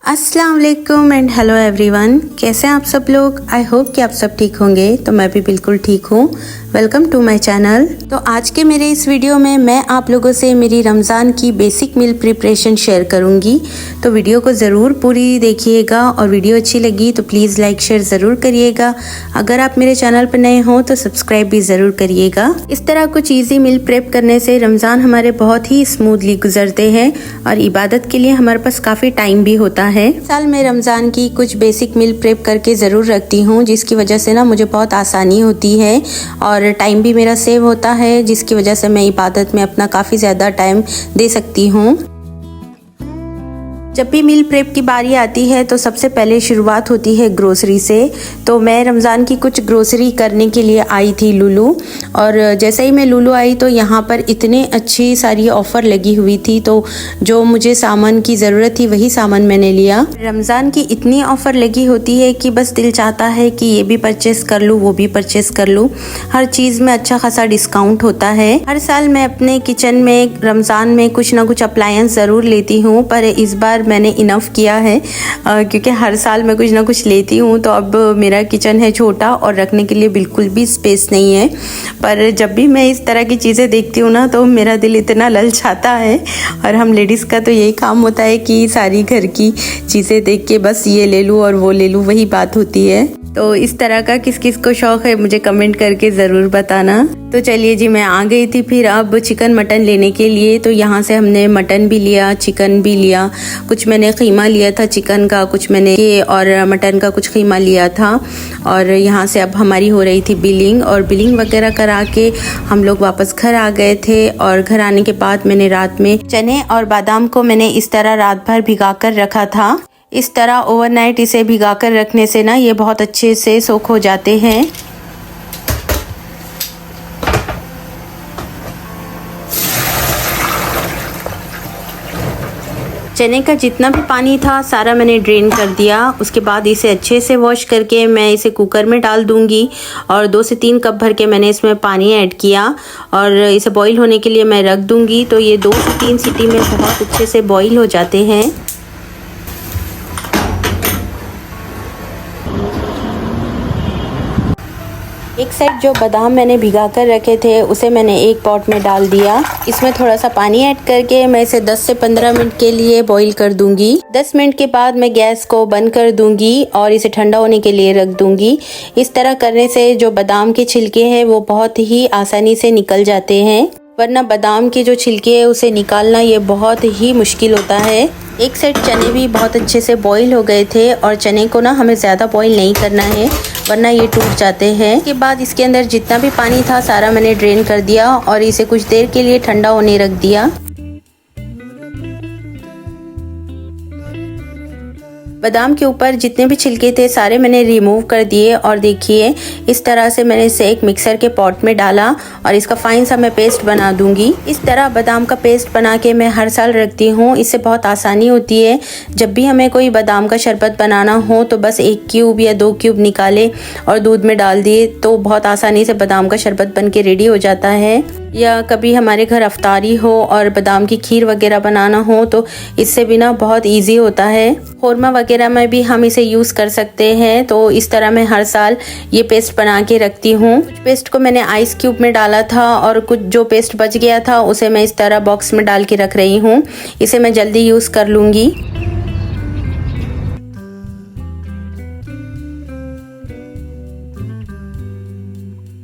अस्सलाम वालेकुम and hello everyone. कैसे हैं आप सब लोग? आई होप कि आप सब ठीक होंगे। तो मैं भी बिल्कुल ठीक हूँ। Welcome to my channel. तो आज के मेरे इस वीडियो में मैं आप लोगों से मेरी रमज़ान की बेसिक मील प्रिपरेशन शेयर करूँगी। तो वीडियो को ज़रूर पूरी देखिएगा और वीडियो अच्छी लगी तो प्लीज़ लाइक शेयर ज़रूर करिएगा। अगर आप मेरे चैनल पर नए हों तो सब्सक्राइब भी ज़रूर करिएगा। इस तरह कुछ ईजी मील प्रेप करने से रमज़ान हमारे बहुत ही स्मूथली गुजरते हैं और इबादत के लिए हमारे पास काफ़ी टाइम भी होता है। साल में रमज़ान की कुछ बेसिक मील प्रेप करके ज़रूर रखती हूँ, जिसकी वजह से ना मुझे बहुत आसानी होती है और टाइम भी मेरा सेव होता है, जिसकी वजह से मैं इबादत में अपना काफ़ी ज़्यादा टाइम दे सकती हूँ। जब भी मील प्रेप की बारी आती है तो सबसे पहले शुरुआत होती है ग्रोसरी से। तो मैं रमज़ान की कुछ ग्रोसरी करने के लिए आई थी लुलु, और जैसे ही मैं लुलु आई तो यहाँ पर इतने अच्छी सारी ऑफ़र लगी हुई थी। तो जो मुझे सामान की ज़रूरत थी वही सामान मैंने लिया। रमज़ान की इतनी ऑफ़र लगी होती है कि बस दिल चाहता है कि ये भी परचेस कर लूँ, वो भी परचेस कर लूँ। हर चीज़ में अच्छा खासा डिस्काउंट होता है। हर साल मैं अपने किचन में रमज़ान में कुछ ना कुछ अप्लायंस ज़रूर लेती हूँ, पर इस बार मैंने इनफ किया है क्योंकि हर साल मैं कुछ ना कुछ लेती हूँ। तो अब मेरा किचन है छोटा और रखने के लिए बिल्कुल भी स्पेस नहीं है। पर जब भी मैं इस तरह की चीज़ें देखती हूँ ना तो मेरा दिल इतना ललचाता है। और हम लेडीज़ का तो यही काम होता है कि सारी घर की चीज़ें देख के बस ये ले लूँ और वो ले लूँ, वही बात होती है। तो इस तरह का किस किस को शौक़ है मुझे कमेंट करके ज़रूर बताना। तो चलिए जी, मैं आ गई थी फिर अब चिकन मटन लेने के लिए। तो यहाँ से हमने मटन भी लिया, चिकन भी लिया। कुछ मैंने कीमा लिया था चिकन का, कुछ मैंने और मटन का कुछ कीमा लिया था। और यहाँ से अब हमारी हो रही थी बिलिंग, और बिलिंग वगैरह करा के हम लोग वापस घर आ गए थे। और घर आने के बाद मैंने रात में चने और बादाम को मैंने इस तरह रात भर भिगा कर रखा था। इस तरह ओवरनाइट इसे भिगा कर रखने से ना ये बहुत अच्छे से सोख हो जाते हैं। चने का जितना भी पानी था सारा मैंने ड्रेन कर दिया। उसके बाद इसे अच्छे से वॉश करके मैं इसे कुकर में डाल दूंगी और 2 से 3 कप भर के मैंने इसमें पानी ऐड किया और इसे बॉईल होने के लिए मैं रख दूंगी। तो ये 2 से 3 सीटी में बहुत अच्छे से बॉईल हो जाते हैं। एक साइड जो बादाम मैंने भिगा कर रखे थे उसे मैंने एक पॉट में डाल दिया। इसमें थोड़ा सा पानी ऐड करके मैं इसे 10 से 15 मिनट के लिए बॉईल कर दूंगी। 10 मिनट के बाद मैं गैस को बंद कर दूंगी और इसे ठंडा होने के लिए रख दूंगी। इस तरह करने से जो बादाम के छिलके हैं वो बहुत ही आसानी से निकल जाते हैं, वरना बादाम के जो छिलके हैं उसे निकालना ये बहुत ही मुश्किल होता है। एक साइड चने भी बहुत अच्छे से बॉईल हो गए थे और चने को ना हमें ज़्यादा बॉईल नहीं करना है वरना ये टूट जाते हैं। इसके बाद इसके अंदर जितना भी पानी था सारा मैंने ड्रेन कर दिया और इसे कुछ देर के लिए ठंडा होने रख दिया। बादाम के ऊपर जितने भी छिलके थे सारे मैंने रिमूव कर दिए और देखिए इस तरह से मैंने इसे एक मिक्सर के पॉट में डाला और इसका फाइन सा मैं पेस्ट बना दूंगी। इस तरह बादाम का पेस्ट बना के मैं हर साल रखती हूँ। इससे बहुत आसानी होती है। जब भी हमें कोई बादाम का शरबत बनाना हो तो बस 1 क्यूब या 2 क्यूब निकाले और दूध में डाल दिए तो बहुत आसानी से बादाम का शरबत बन के रेडी हो जाता है। या कभी हमारे घर अफ्तारी हो और बादाम की खीर वगैरह बनाना हो तो इससे भी ना बहुत इजी होता है। खोरमा वगैरह में भी हम इसे यूज़ कर सकते हैं। तो इस तरह मैं हर साल ये पेस्ट बना के रखती हूँ। पेस्ट को मैंने आइस क्यूब में डाला था और कुछ जो पेस्ट बच गया था उसे मैं इस तरह बॉक्स में डाल के रख रही हूँ। इसे मैं जल्दी यूज़ कर लूँगी।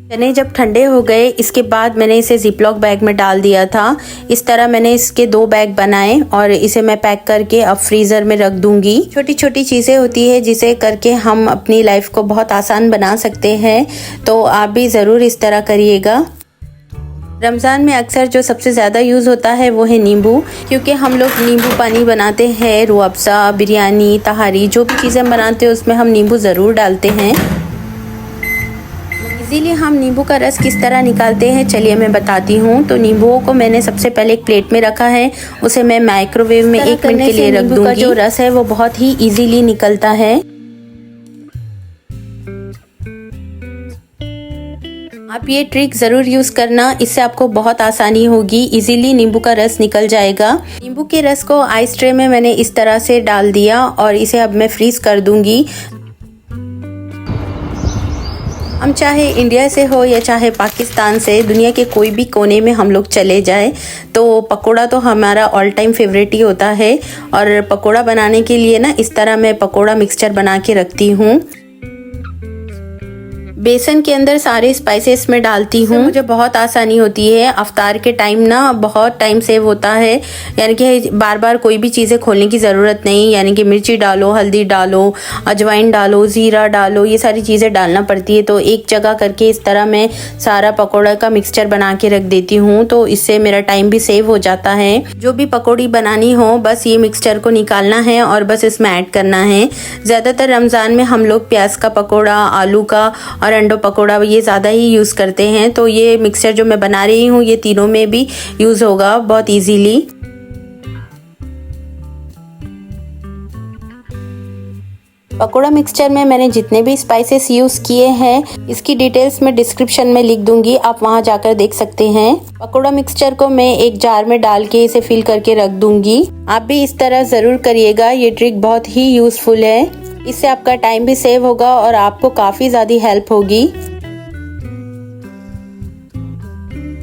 चने जब ठंडे हो गए इसके बाद मैंने इसे जिपलॉक बैग में डाल दिया था। इस तरह मैंने इसके 2 बैग बनाए और इसे मैं पैक करके अब फ्रीज़र में रख दूंगी। छोटी छोटी चीज़ें होती है जिसे करके हम अपनी लाइफ को बहुत आसान बना सकते हैं। तो आप भी ज़रूर इस तरह करिएगा। रमज़ान में अक्सर जो सबसे ज़्यादा यूज़ होता है वो है नींबू, क्योंकि हम लोग नींबू पानी बनाते हैं, रूह अफ़ज़ा, बिरयानी, तहारी, जो भी चीज़ें बनाते हैं उसमें हम नींबू ज़रूर डालते हैं। इजीली हम नींबू का रस किस तरह निकालते हैं चलिए मैं बताती हूँ। तो नींबुओं को मैंने सबसे पहले एक प्लेट में रखा है, उसे मैं माइक्रोवेव में 1 मिनट के लिए रख दूँगी। नींबू का जो रस है वो बहुत ही इजीली निकलता है। आप ये ट्रिक ज़रूर यूज़ करना, इससे आपको बहुत आसानी होगी। इजीली नींबू का रस निकल जाएगा। नींबू के रस को आइस ट्रे में मैंने इस तरह से डाल दिया और इसे अब मैं फ्रीज़ कर दूंगी। हम चाहे इंडिया से हो या चाहे पाकिस्तान से, दुनिया के कोई भी कोने में हम लोग चले जाएं तो पकोड़ा तो हमारा ऑल टाइम फेवरेट ही होता है। और पकोड़ा बनाने के लिए ना इस तरह मैं पकोड़ा मिक्सचर बना के रखती हूँ। बेसन के अंदर सारे स्पाइसेस में डालती हूँ। मुझे बहुत आसानी होती है। अफ्तार के टाइम ना बहुत टाइम सेव होता है, यानी कि बार बार कोई भी चीज़ें खोलने की ज़रूरत नहीं। यानी कि मिर्ची डालो, हल्दी डालो, अजवाइन डालो, ज़ीरा डालो, ये सारी चीज़ें डालना पड़ती है। तो एक जगह करके इस तरह मैं सारा पकौड़ा का मिक्सचर बना के रख देती हूँ, तो इससे मेरा टाइम भी सेव हो जाता है। जो भी पकौड़ी बनानी हो बस ये मिक्सचर को निकालना है और बस इसमें ऐड करना है। ज़्यादातर रमज़ान में हम लोग प्याज का पकौड़ा, आलू का और अंडो पकोड़ा ये ज़्यादा ही यूज़ करते हैं। तो ये मिक्सचर जो मैं बना रही हूँ ये तीनों में भी यूज़ होगा बहुत इजीली। पकोड़ा मिक्सचर में मैंने जितने भी स्पाइसेस यूज़ किए हैं इसकी डिटेल्स मैं डिस्क्रिप्शन में लिख दूंगी, आप वहां जाकर देख सकते हैं। पकोड़ा मिक्सचर को मैं एक जार में डाल के इसे फिल करके रख दूंगी। आप भी इस तरह ज़रूर करिएगा, ये ट्रिक बहुत ही यूज़फुल है। इससे आपका टाइम भी सेव होगा और आपको काफ़ी ज़्यादा हेल्प होगी।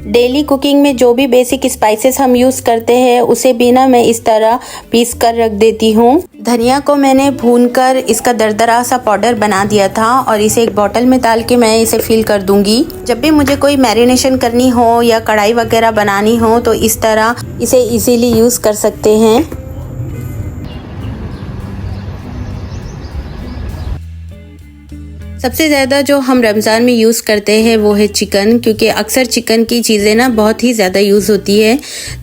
डेली कुकिंग में जो भी बेसिक स्पाइसेस हम यूज़ करते हैं उसे भी ना मैं इस तरह पीस कर रख देती हूँ। धनिया को मैंने भूनकर इसका दरदरा सा पाउडर बना दिया था और इसे एक बॉटल में डाल के मैं इसे फिल कर दूंगी। जब भी मुझे कोई मैरिनेशन करनी हो या कढ़ाई वगैरह बनानी हो तो इस तरह इसे इजीली यूज़ कर सकते हैं। सबसे ज़्यादा जो हम रमज़ान में यूज़ करते हैं वो है चिकन, क्योंकि अक्सर चिकन की चीज़ें ना बहुत ही ज़्यादा यूज़ होती है।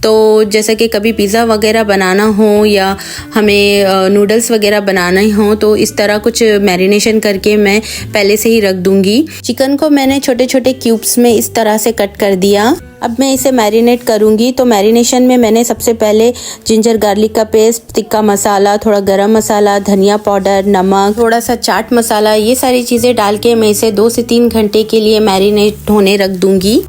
तो जैसे कि कभी पिज़्ज़ा वगैरह बनाना हो या हमें नूडल्स वगैरह बनाना हो तो इस तरह कुछ मैरिनेशन करके मैं पहले से ही रख दूँगी। चिकन को मैंने छोटे छोटे क्यूब्स में इस तरह से कट कर दिया। अब मैं इसे मैरिनेट करूँगी। तो मैरिनेशन में मैंने सबसे पहले जिंजर गार्लिक का पेस्ट, तिक्का मसाला, थोड़ा गरम मसाला, धनिया पाउडर, नमक, थोड़ा सा चाट मसाला, ये सारी चीज़ें डाल के मैं इसे 2 से 3 घंटे के लिए मैरिनेट होने रख दूँगी।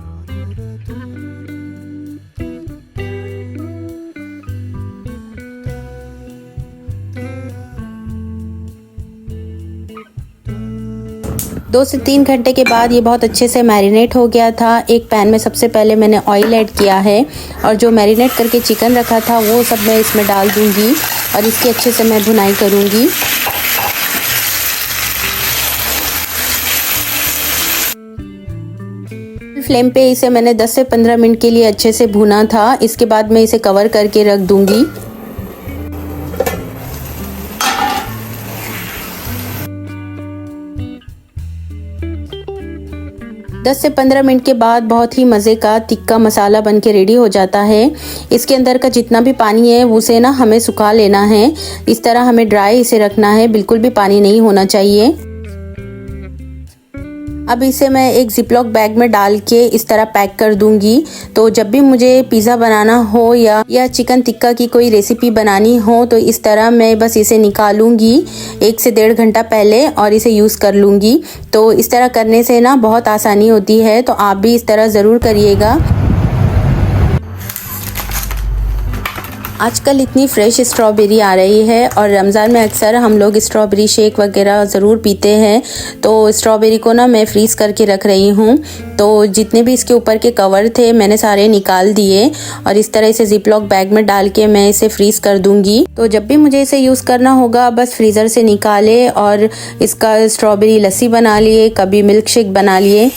दो से 3 घंटे के बाद ये बहुत अच्छे से मैरिनेट हो गया था। एक पैन में सबसे पहले मैंने ऑयल ऐड किया है और जो मैरिनेट करके चिकन रखा था वो सब मैं इसमें डाल दूंगी और इसकी अच्छे से मैं भुनाई करूंगी। फ्लेम पे इसे मैंने 10 से 15 मिनट के लिए अच्छे से भुना था। इसके बाद मैं इसे कवर करके रख दूंगी। 10 से 15 मिनट के बाद बहुत ही मज़े का तिक्का मसाला बन के रेडी हो जाता है। इसके अंदर का जितना भी पानी है उसे ना हमें सुखा लेना है। इस तरह हमें ड्राई इसे रखना है, बिल्कुल भी पानी नहीं होना चाहिए। अब इसे मैं एक जिपलॉक बैग में डाल के इस तरह पैक कर दूंगी। तो जब भी मुझे पिज़्ज़ा बनाना हो या चिकन टिक्का की कोई रेसिपी बनानी हो तो इस तरह मैं बस इसे निकालूंगी 1 से 1.5 घंटा पहले और इसे यूज़ कर लूँगी। तो इस तरह करने से ना बहुत आसानी होती है, तो आप भी इस तरह ज़रूर करिएगा। आजकल इतनी फ्रेश स्ट्रॉबेरी आ रही है और रमज़ान में अक्सर हम लोग स्ट्रॉबेरी शेक वगैरह ज़रूर पीते हैं। तो स्ट्रॉबेरी को ना मैं फ्रीज़ करके रख रही हूँ। तो जितने भी इसके ऊपर के कवर थे मैंने सारे निकाल दिए और इस तरह इसे जिपलॉक बैग में डाल के मैं इसे फ्रीज़ कर दूँगी। तो जब भी मुझे इसे यूज़ करना होगा बस फ्रीज़र से निकाले और इसका स्ट्रॉबेरी लस्सी बना लिए, कभी मिल्क शेक बना लिए।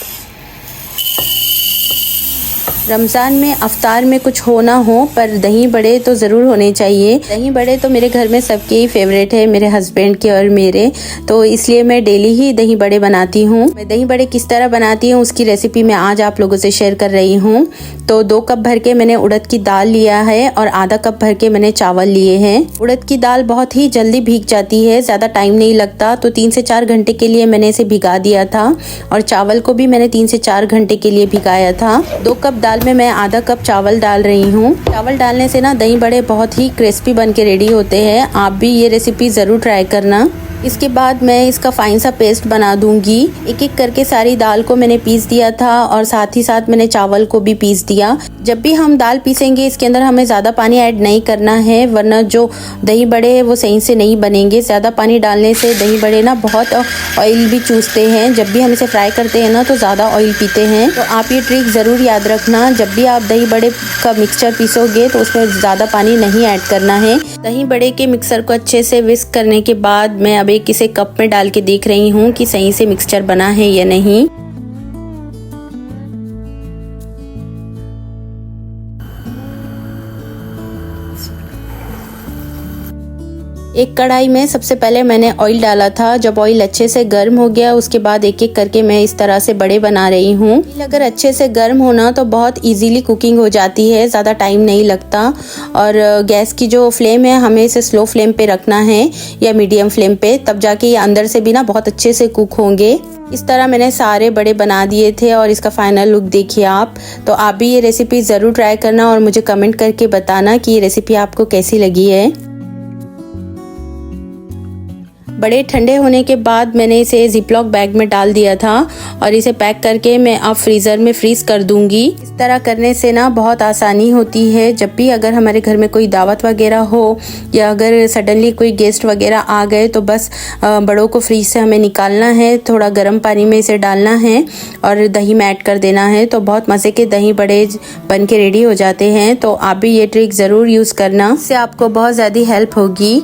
रमज़ान में अफ्तार में कुछ हो ना हो पर दही बड़े तो ज़रूर होने चाहिए। दही बड़े तो मेरे घर में सबके ही फेवरेट है, मेरे हस्बैंड के और मेरे। तो इसलिए मैं डेली ही दही बड़े बनाती हूँ। मैं दही बड़े किस तरह बनाती हूँ उसकी रेसिपी मैं आज आप लोगों से शेयर कर रही हूँ। तो 2 कप भर के मैंने उड़द की दाल लिया है और आधा कप भर के मैंने चावल लिए हैं। उड़द की दाल बहुत ही जल्दी भीग जाती है, ज़्यादा टाइम नहीं लगता। तो 3 से 4 घंटे के लिए मैंने इसे भिगा दिया था और चावल को भी मैंने 3 से 4 घंटे के लिए भिगाया था। 2 कप दाल में मैं आधा कप चावल डाल रही हूँ। चावल डालने से ना दही बड़े बहुत ही क्रिस्पी बन के रेडी होते हैं। आप भी ये रेसिपी ज़रूर ट्राई करना। इसके बाद मैं इसका फाइन सा पेस्ट बना दूंगी। एक एक करके सारी दाल को मैंने पीस दिया था और साथ ही साथ मैंने चावल को भी पीस दिया। जब भी हम दाल पीसेंगे इसके अंदर हमें ज़्यादा पानी ऐड नहीं करना है, वरना जो दही बड़े हैं वो सही से नहीं बनेंगे। ज़्यादा पानी डालने से दही बड़े ना बहुत ऑयल भी चूसते हैं। जब भी हम इसे फ्राई करते हैं ना तो ज़्यादा ऑयल पीते हैं। तो आप ये ट्रिक ज़रूर याद रखना, जब भी आप दही बड़े का मिक्सचर पीसोगे तो उसमें ज़्यादा पानी नहीं ऐड करना है। दही बड़े के मिक्सर को अच्छे से विस्क करने के बाद मैं अब एक इसे कप में डाल के देख रही हूँ कि सही से मिक्सचर बना है या नहीं। एक कढ़ाई में सबसे पहले मैंने ऑयल डाला था। जब ऑयल अच्छे से गर्म हो गया उसके बाद एक एक करके मैं इस तरह से बड़े बना रही हूँ। अगर अच्छे से गर्म होना तो बहुत इजीली कुकिंग हो जाती है, ज़्यादा टाइम नहीं लगता। और गैस की जो फ्लेम है हमें इसे स्लो फ्लेम पे रखना है या मीडियम फ्लेम पे, तब जाके ये अंदर से भी ना बहुत अच्छे से कुक होंगे। इस तरह मैंने सारे बड़े बना दिए थे और इसका फाइनल लुक देखिए आप। तो आप भी ये रेसिपी ज़रूर ट्राई करना और मुझे कमेंट करके बताना कि ये रेसिपी आपको कैसी लगी है। बड़े ठंडे होने के बाद मैंने इसे जिपलॉक बैग में डाल दिया था और इसे पैक करके मैं अब फ्रीज़र में फ्रीज़ कर दूंगी। इस तरह करने से ना बहुत आसानी होती है। जब भी अगर हमारे घर में कोई दावत वगैरह हो या अगर सडनली कोई गेस्ट वगैरह आ गए तो बस बड़ों को फ्रीज से हमें निकालना है, थोड़ा गर्म पानी में इसे डालना है और दही में ऐड कर देना है, तो बहुत मज़े के दही बड़े बन के रेडी हो जाते हैं। तो आप भी ये ट्रिक ज़रूर यूज़ करना, इससे आपको बहुत ज़्यादा हेल्प होगी।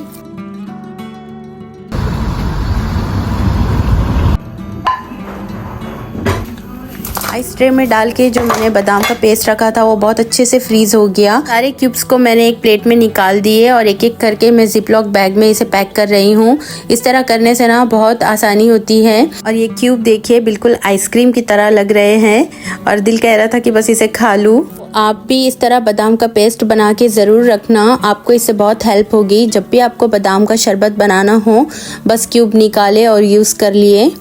आइस ट्रे में डाल के जो मैंने बादाम का पेस्ट रखा था वो बहुत अच्छे से फ्रीज हो गया। सारे क्यूब्स को मैंने एक प्लेट में निकाल दिए और एक एक करके मैं जिपलॉक बैग में इसे पैक कर रही हूँ। इस तरह करने से ना बहुत आसानी होती है। और ये क्यूब देखिए बिल्कुल आइसक्रीम की तरह लग रहे हैं और दिल कह रहा था कि बस इसे खा लूँ। आप भी इस तरह बादाम का पेस्ट बना के ज़रूर रखना, आपको इससे बहुत हेल्प होगी। जब भी आपको बादाम का शरबत बनाना हो बस क्यूब निकाले और यूज़ कर लिए।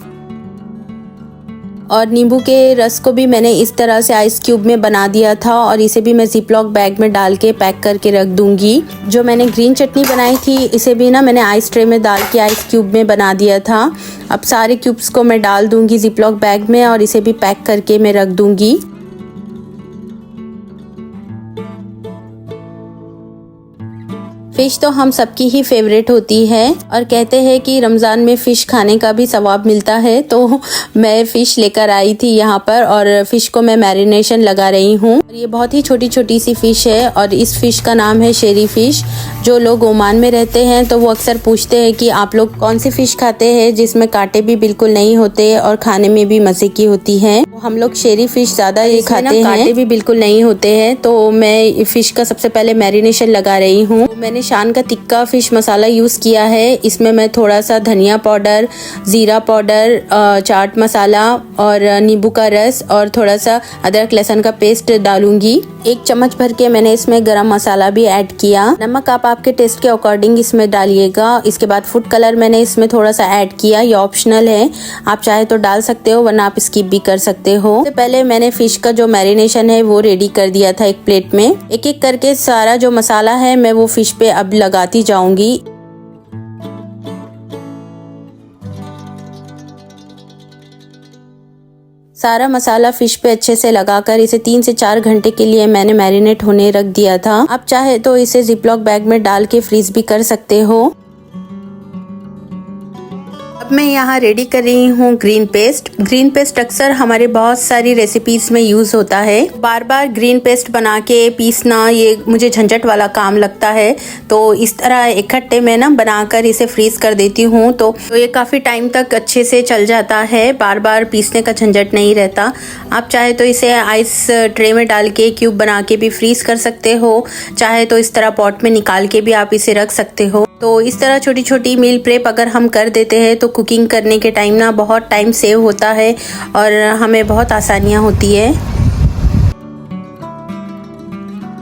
और नींबू के रस को भी मैंने इस तरह से आइस क्यूब में बना दिया था और इसे भी मैं जिपलॉक बैग में डाल के पैक करके रख दूंगी। जो मैंने ग्रीन चटनी बनाई थी इसे भी ना मैंने आइस ट्रे में डाल के आइस क्यूब में बना दिया था। अब सारे क्यूब्स को मैं डाल दूंगी जिपलॉक बैग में और इसे भी पैक करके मैं रख दूंगी। फ़िश तो हम सबकी ही फेवरेट होती है और कहते हैं कि रमज़ान में फ़िश खाने का भी सवाब मिलता है। तो मैं फ़िश लेकर आई थी यहाँ पर और फ़िश को मैं मैरिनेशन लगा रही हूँ। ये बहुत ही छोटी छोटी सी फ़िश है और इस फ़िश का नाम है शेरी फ़िश। जो लोग ओमान में रहते हैं तो वो अक्सर पूछते हैं कि आप लोग कौन सी फ़िश खाते हैं जिसमें कांटे भी बिल्कुल नहीं होते और खाने में भी मज़े की होती है। हम लोग शेरी फ़िश ज़्यादा ये खाते हैं, कांटे भी बिल्कुल नहीं होते हैं। तो मैं फ़िश का सबसे पहले मैरिनेशन लगा रही हूँ। मैंने शान का तिक्का फ़िश मसाला यूज़ किया है। इसमें मैं थोड़ा सा धनिया पाउडर, ज़ीरा पाउडर, चाट मसाला और नींबू का रस और थोड़ा सा अदरक लहसुन का पेस्ट डालूंगी। 1 चम्मच भर के मैंने इसमें गरम मसाला भी ऐड किया। नमक आप आपके टेस्ट के अकॉर्डिंग इसमें डालिएगा। इसके बाद फूड कलर मैंने इसमें थोड़ा सा ऐड किया, ये ऑप्शनल है, आप चाहे तो डाल सकते हो वरना आप स्किप भी कर सकते हो। इससे पहले मैंने फ़िश का जो मैरिनेशन है वो रेडी कर दिया था एक प्लेट में। एक एक करके सारा जो मसाला है मैं वो फ़िश पे अब लगाती जाऊंगी। सारा मसाला फ़िश पे अच्छे से लगाकर इसे 3 से 4 घंटे के लिए मैंने मैरिनेट होने रख दिया था। आप चाहे तो इसे जिपलॉक बैग में डाल के फ्रीज भी कर सकते हो। मैं यहाँ रेडी कर रही हूँ ग्रीन पेस्ट। ग्रीन पेस्ट अक्सर हमारे बहुत सारी रेसिपीज में यूज होता है। बार बार ग्रीन पेस्ट बना के पीसना ये मुझे झंझट वाला काम लगता है, तो इस तरह इकट्ठे में ना बनाकर इसे फ्रीज कर देती हूँ तो ये काफ़ी टाइम तक अच्छे से चल जाता है, बार बार पीसने का झंझट नहीं रहता। आप चाहे तो इसे आइस ट्रे में डाल के क्यूब बना के भी फ्रीज कर सकते हो, चाहे तो इस तरह पॉट में निकाल के भी आप इसे रख सकते हो। तो इस तरह छोटी छोटी मील प्रेप अगर हम कर देते हैं तो कुकिंग करने के टाइम ना बहुत टाइम सेव होता है और हमें बहुत आसानियाँ होती है।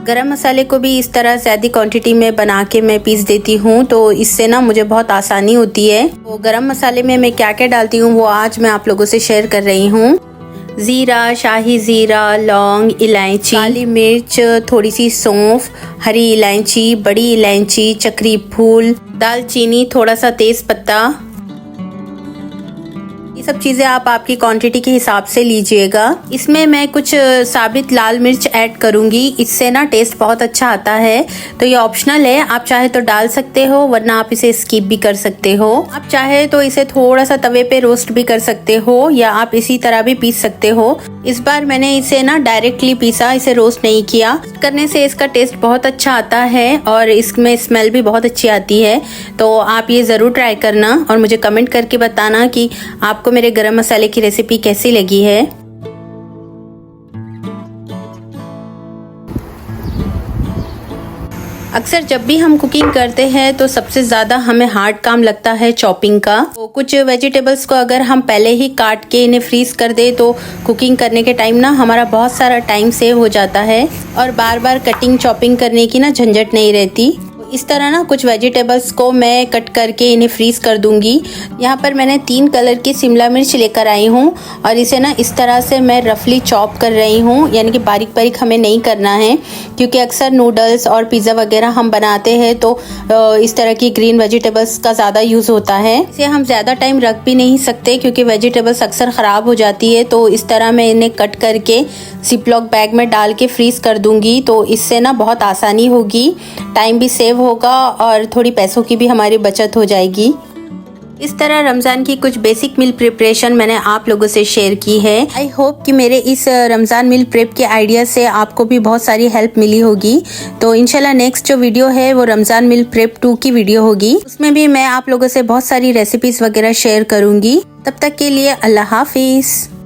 गरम मसाले को भी इस तरह ज़्यादा क्वांटिटी में बना के मैं पीस देती हूँ, तो इससे ना मुझे बहुत आसानी होती है। तो गरम मसाले में मैं क्या क्या डालती हूँ वो आज मैं आप लोगों से शेयर कर रही हूँ। ज़ीरा, शाही ज़ीरा, लौंग, इलायची, काली मिर्च, थोड़ी सी सौंफ, हरी इलायची, बड़ी इलायची, चक्री फूल, दालचीनी, थोड़ा सा तेज़ पत्ता, सब चीज़ें आप आपकी क्वांटिटी के हिसाब से लीजिएगा। इसमें मैं कुछ साबित लाल मिर्च ऐड करूंगी, इससे ना टेस्ट बहुत अच्छा आता है। तो ये ऑप्शनल है, आप चाहे तो डाल सकते हो, वरना आप इसे स्किप भी कर सकते हो। आप चाहे तो इसे थोड़ा सा तवे पे रोस्ट भी कर सकते हो, या आप इसी तरह भी पीस सकते हो। इस बार मैंने इसे ना डायरेक्टली पीसा, इसे रोस्ट नहीं किया। करने से इसका टेस्ट बहुत अच्छा आता है और इसमें स्मेल भी बहुत अच्छी आती है। तो आप ये ज़रूर ट्राई करना और मुझे कमेंट करके बताना कि आपको मेरे गरम मसाले की रेसिपी कैसी लगी है। अक्सर जब भी हम कुकिंग करते हैं तो सबसे ज़्यादा हमें हार्ड काम लगता है चॉपिंग का। तो कुछ वेजिटेबल्स को अगर हम पहले ही काट के इन्हें फ्रीज कर दे तो कुकिंग करने के टाइम ना हमारा बहुत सारा टाइम सेव हो जाता है और बार बार कटिंग चॉपिंग करने की ना झंझट नहीं रहती। इस तरह ना कुछ वेजिटेबल्स को मैं कट करके इन्हें फ्रीज कर दूंगी। यहाँ पर मैंने 3 कलर की शिमला मिर्च लेकर आई हूँ और इसे ना इस तरह से मैं रफली चॉप कर रही हूँ, यानी कि बारीक बारीक हमें नहीं करना है, क्योंकि अक्सर नूडल्स और पिज़्ज़ा वगैरह हम बनाते हैं तो इस तरह की ग्रीन वेजिटेबल्स का ज़्यादा यूज़ होता है। इसे हम ज़्यादा टाइम रख भी नहीं सकते क्योंकि वेजिटेबल्स अक्सर ख़राब हो जाती है। तो इस तरह मैं इन्हें कट करके जिपलॉक बैग में डाल के फ्रीज कर दूंगी। तो इससे ना बहुत आसानी होगी, टाइम भी सेव होगा और थोड़ी पैसों की भी हमारी बचत हो जाएगी। इस तरह रमज़ान की कुछ बेसिक मील प्रिपरेशन मैंने आप लोगों से शेयर की है। आई होप कि मेरे इस रमज़ान मील प्रेप के आइडिया से आपको भी बहुत सारी हेल्प मिली होगी। तो इंशाल्लाह नेक्स्ट जो वीडियो है वो रमज़ान मील प्रेप 2 की वीडियो होगी। उसमें भी मैं आप लोगों से बहुत सारी रेसिपीज़ वगैरह शेयर करूँगी। तब तक के लिए अल्लाह हाफिज़।